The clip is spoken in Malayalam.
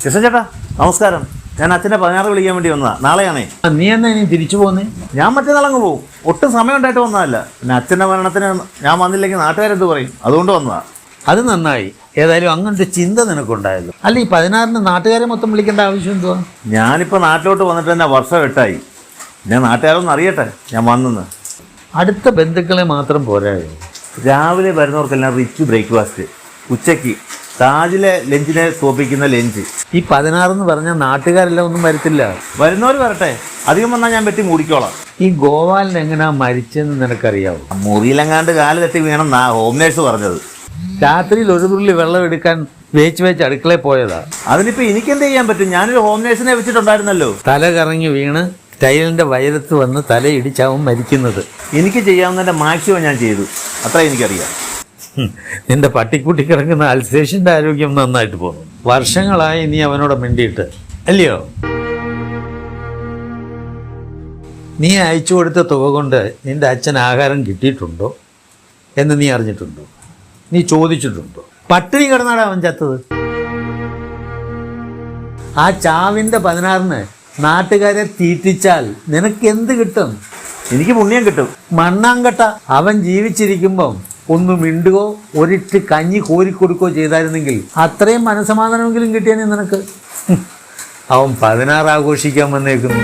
കൃഷ്ണ ചേട്ടാ നമസ്കാരം. ഞാൻ അച്ഛൻ്റെ 16 വിളിക്കാൻ വേണ്ടി വന്നതാ. നാളെയാണേ. നീ എന്നാ ഇനി തിരിച്ചു പോന്നേ? ഞാൻ മറ്റന്നാളങ്ങ് പോകും. ഒട്ടും സമയം ഉണ്ടായിട്ട് വന്നതല്ല. പിന്നെ അച്ഛൻ്റെ മരണത്തിന് ഞാൻ വന്നില്ലെങ്കിൽ നാട്ടുകാരെന്ത് പറയും, അതുകൊണ്ട് വന്നതാ. അത് നന്നായി. ഏതായാലും അങ്ങനത്തെ ചിന്ത നിനക്കുണ്ടായല്ലോ. അല്ല, ഈ 16-ന് നാട്ടുകാരെ മൊത്തം വിളിക്കേണ്ട ആവശ്യം എന്തുവാ? ഞാനിപ്പോൾ നാട്ടിലോട്ട് വന്നിട്ട് തന്നെ വർഷം 8 ഞാൻ നാട്ടുകാരൊന്നും അറിയട്ടെ ഞാൻ വന്നെന്ന്. അടുത്ത ബന്ധുക്കളെ മാത്രം പോരായോ? രാവിലെ വരുന്നവർക്കെല്ലാം റിച്ച് ബ്രേക്ക്ഫാസ്റ്റ്, ഉച്ചയ്ക്ക് താജിലെ ലഞ്ചിനെ തോപ്പിക്കുന്ന ലഞ്ച്. ഈ 16 പറഞ്ഞാൽ നാട്ടുകാരെല്ലാം ഒന്നും വരത്തില്ല. വരുന്നവർ വരട്ടെ, അധികം വന്നാൽ ഞാൻ വെട്ടി മൂടിക്കോളാം. ഈ ഗോപാലൻ എങ്ങനെയാ മരിച്ചെന്ന് നിനക്കറിയാവോ? മുറിയിലെങ്ങാണ്ട് കാല് തട്ടി വീണെന്നാ ഹോം നേഴ്സ് പറഞ്ഞത്. രാത്രിയിൽ ഒരു തുള്ളി വെള്ളം എടുക്കാൻ വേച്ച് അടുക്കളയിൽ പോയതാ. അതിനിപ്പോൾ എനിക്കെന്ത് ചെയ്യാൻ പറ്റും? ഞാനൊരു ഹോം നേഴ്സിനെ വെച്ചിട്ടുണ്ടായിരുന്നല്ലോ. തല കറങ്ങി വീണ് ടൈലിൻ്റെ വയലത്ത് വന്ന് തലയിടിച്ചാവും മരിക്കുന്നത്. എനിക്ക് ചെയ്യാവുന്നതിൻ്റെ മാക്സിമം ഞാൻ ചെയ്തു, അത്ര എനിക്കറിയാം. നിന്റെ പട്ടിക്കുട്ടി കിടക്കുന്ന അൽസേഷൻ്റെ ആരോഗ്യം നന്നായിട്ട് പോകുന്നു. വർഷങ്ങളായി നീ അവനോട് മിണ്ടിയിട്ട് അല്ലയോ? നീ അയച്ചു കൊടുത്ത തുക കൊണ്ട് നിന്റെ അച്ഛൻ ആഹാരം കിട്ടിയിട്ടുണ്ടോ എന്ന് നീ അറിഞ്ഞിട്ടുണ്ടോ? നീ ചോദിച്ചിട്ടുണ്ടോ? പട്ടിണി കിടന്നാടാ അവൻ ചത്തത്. ആ ചാവിൻ്റെ 16-ന് നാട്ടുകാരെ തീറ്റിച്ചാൽ നിനക്ക് എന്ത് കിട്ടും? എനിക്ക് പുണ്യം കിട്ടും. മണ്ണാങ്കട്ട. അവൻ ജീവിച്ചിരിക്കുമ്പം ഒന്ന് മിണ്ടുകയോ ഒരിട്ട് കഞ്ഞി കോരിക്കൊടുക്കുകയോ ചെയ്തായിരുന്നെങ്കിൽ അത്രയും മനസമാധാനമെങ്കിലും കിട്ടിയാൽ നിനക്ക്. അവൻ 16 ആഘോഷിക്കാൻ വന്നേക്കുന്നു.